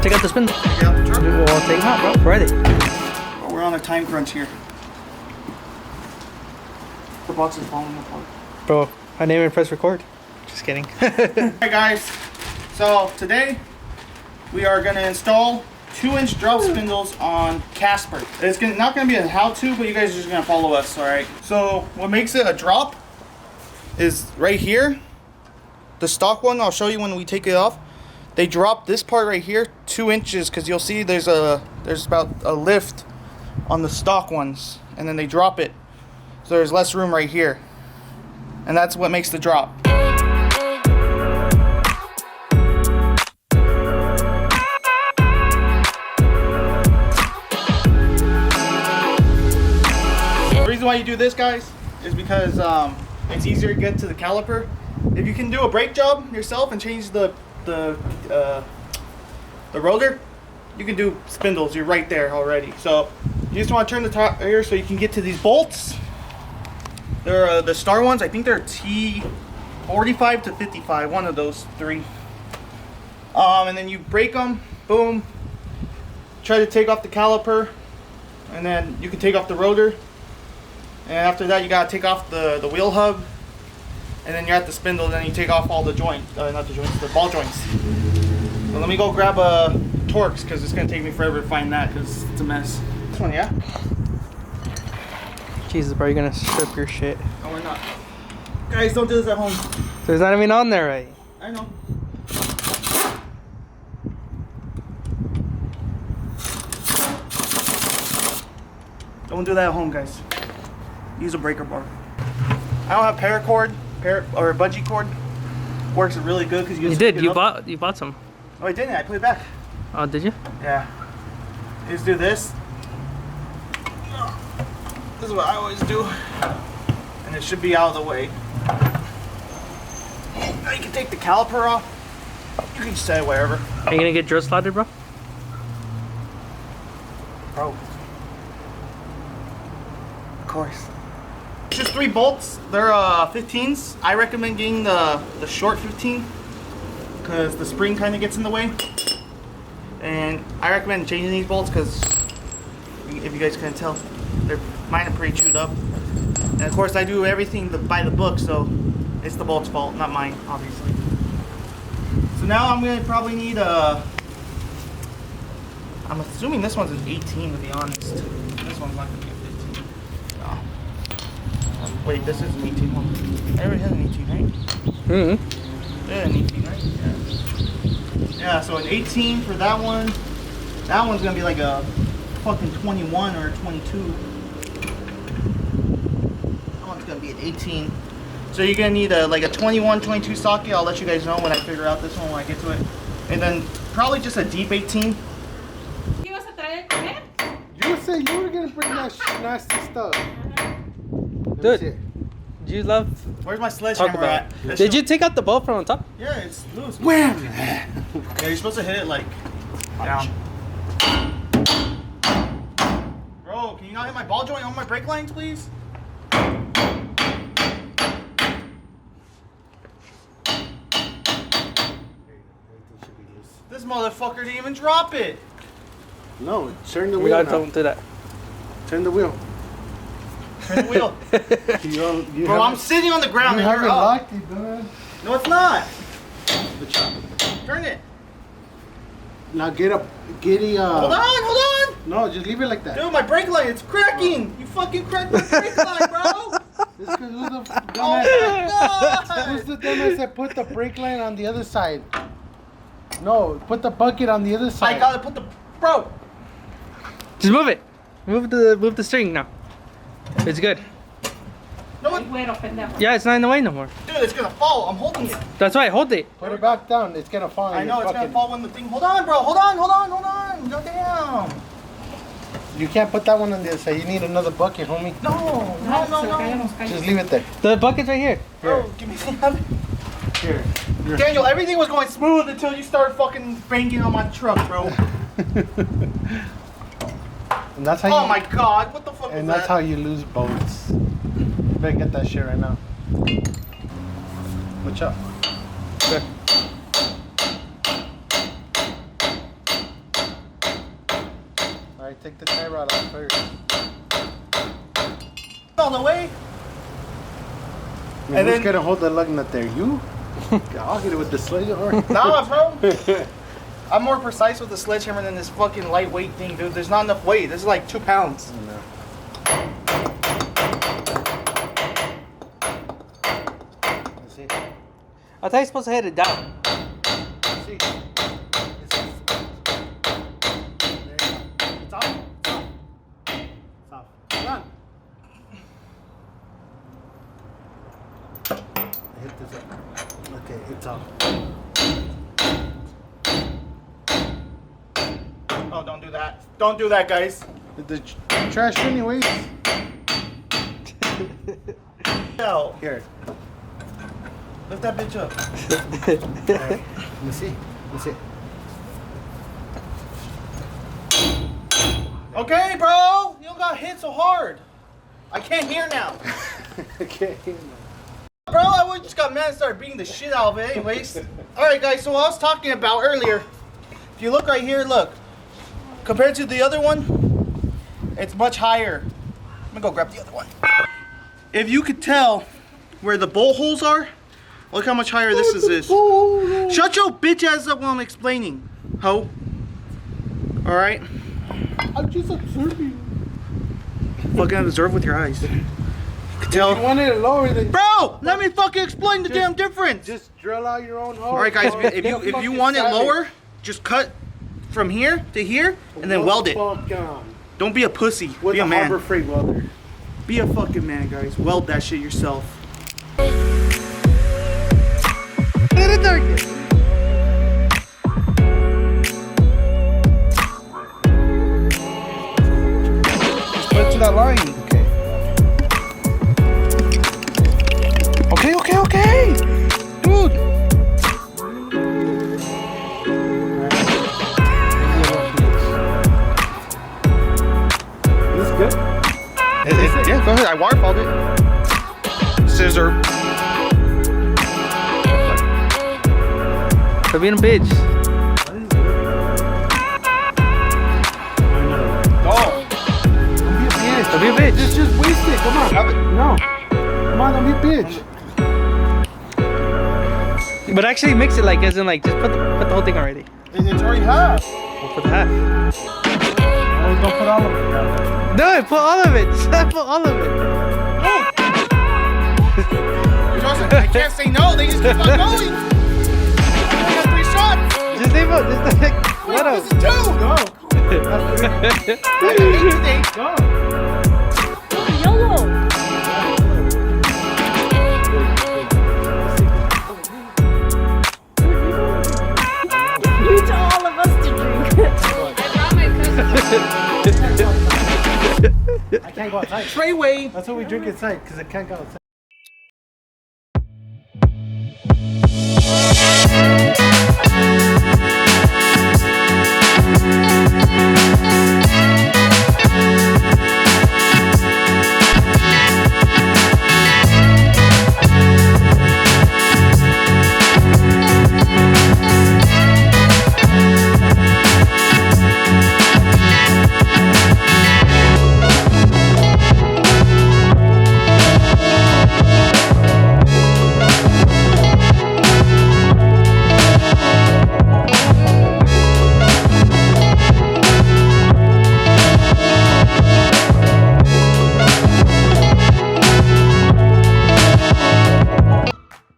Take out the spindle. Take it out the truck? Well, take them out, bro. Where are they? Oh, we're on a time crunch here. The box is falling apart. Bro, I didn't even press record. Just kidding. Alright guys, so today we are going to install 2-inch drop spindles on Casper. It's not going to be a how-to, but you guys are just going to follow us, alright? So what makes it a drop is right here. The stock one, I'll show you when we take it off. They drop this part right here 2 inches because you'll see there's about a lift on the stock ones, and then they drop it. So there's less room right here. And that's what makes the drop. The reason why you do this, guys, is because it's easier to get to the caliper. If you can do a brake job yourself and change the rotor, you can do spindles. You're right there already. So you just want to turn the top here so you can get to these bolts. They're the star ones. I think they're T45 to 55, one of those three. And then you break them, boom. Try to take off the caliper, and then you can take off the rotor. And after that, you gotta take off the wheel hub, and then you're at the spindle. Then you take off all the joints, not the joints, the ball joints. So let me go grab a Torx because it's gonna take me forever to find that because it's a mess. This one, yeah. Jesus, bro, you're gonna strip your shit. No, we're not. Guys, don't do this at home. There's not even on there, right? I know. Don't do that at home, guys. Use a breaker bar. I don't have paracord, or bungee cord. Works really good because you did. You bought some. Oh, I didn't. I put it back. Oh, did you? Yeah. You just do this. This is what I always do, and it should be out of the way. Now you can take the caliper off. You can just set it wherever. Are you gonna get drill slotted, bro? Bro. Of course. It's just 3 bolts. They're 15s. I recommend getting the short 15 because the spring kind of gets in the way. And I recommend changing these bolts because if you guys couldn't tell, mine are pretty chewed up. And of course I do everything by the book, so it's the bolt's fault, not mine, obviously. So now I'm gonna probably need I'm assuming this one's an 18 to be honest. This one's not gonna be a 15. No. Wait, this is an 18 one. I already had an 18, right? Mm-hmm. Yeah, an 18, right? Yeah. Yeah, so an 18 for that one. That one's gonna be like a fucking 21 or a 22. That one's gonna be an 18. So you're gonna need like a 21, 22 socket. I'll let you guys know when I figure out this one when I get to it. And then probably just a deep 18. ¿Qué vas a traer con él? You said you were gonna bring that nasty stuff. Dude, do you love? Where's my Talk sledgehammer about. at? Did you take out the bolt from on top? Yeah, it's loose. Wham! Yeah, you're supposed to hit it like down. Bro, can you not hit my ball joint on my brake lines, please? This motherfucker didn't even drop it. No, turn the We wheel gotta now. don't do that. Turn the wheel. Turn the wheel. You Bro, I'm sitting on the ground You and have you're it up. locked, you dumbass. No, it's not. The chop. Turn it. Now get a Hold on. No, just leave it like that. Dude, my brake line, it's cracking. You fucking cracked my brake line, bro. This is who's the Oh dumbass. my Who's god. the dumbass that put the brake line on the other side? No, put the bucket on the other side. I gotta put the, bro. Just move it. Move the string now. It's good. No, El güero, pendejo. Yeah, it's not in the way no more. dude, it's gonna fall. I'm holding it. That's right. Hold it. Put it back down. It's gonna fall. I know it's gonna fall when the thing. Hold on, bro. Hold on. Go down. You can't put that one on the other side. You need another bucket, homie. No. Se lo caen los callos. Just leave it there. The bucket's right here. Bro, give me some. Here. Daniel, everything was going smooth until you started fucking banging on my truck, bro. And that's how you. Oh my god, what the fuck And was that's that? how you lose boats. You better get that shit right now. Watch out. Good. Alright, take the tie rod off first. All the way. And who's gonna hold the lug nut there? You? I'll hit it with the sledgehammer. Nah, bro. I'm more precise with the sledgehammer than this fucking lightweight thing, dude. There's not enough weight. This is like 2 pounds. No. Let's see. I thought you were supposed to hit it down. Let's see. It's off. It's off. It's off. Hold on. I hit this up. Okay, it's off. Oh, don't do that. Don't do that, guys. The trash anyways. Hell. Here. Lift that bitch up. Let me see. Let me see. Okay, bro. You don't got hit so hard. I can't hear now. Okay. Bro, I just got mad and started beating the shit out of it anyways. Alright, guys. So what I was talking about earlier. If you look right here, look. Compared to the other one, it's much higher. I'm gonna go grab the other one. If you could tell where the bolt holes are, look how much higher this is. Shut your bitch ass up while I'm explaining, ho. Alright? I'm just observing. Fucking observe with your eyes. You could tell. You wanted it lower than. Bro, let me fucking explain the damn difference. Just drill out your own hole. Alright, guys, if you want it lower, just cut from here to here and then weld it. Don't be a pussy. With Be a a man. Harbor Freight welder. Be a fucking man, guys. Weld that shit yourself. Hit it there again. Just put it to that line. Okay. Okay. Dude. This good? Yeah, go ahead. I waterfalled it. Scissor. For being a bitch. Go. Don't be a bitch. Don't be a bitch. Just waste it. Come on. Have it. No. Come on, don't be a bitch. But actually mix it like as in like just put the whole thing already. It's already half. We'll put half. Oh, don't put all of it down. No, put all of it. Just put all of it. Joseph, I can't say no. They just keep on going. I got 3 shots. Just leave it. Just like Wait, let this him. is 2. Go. Go. YOLO. You told all of us to drink. I can't go outside. Treyway. That's what we drink inside, because I can't go outside.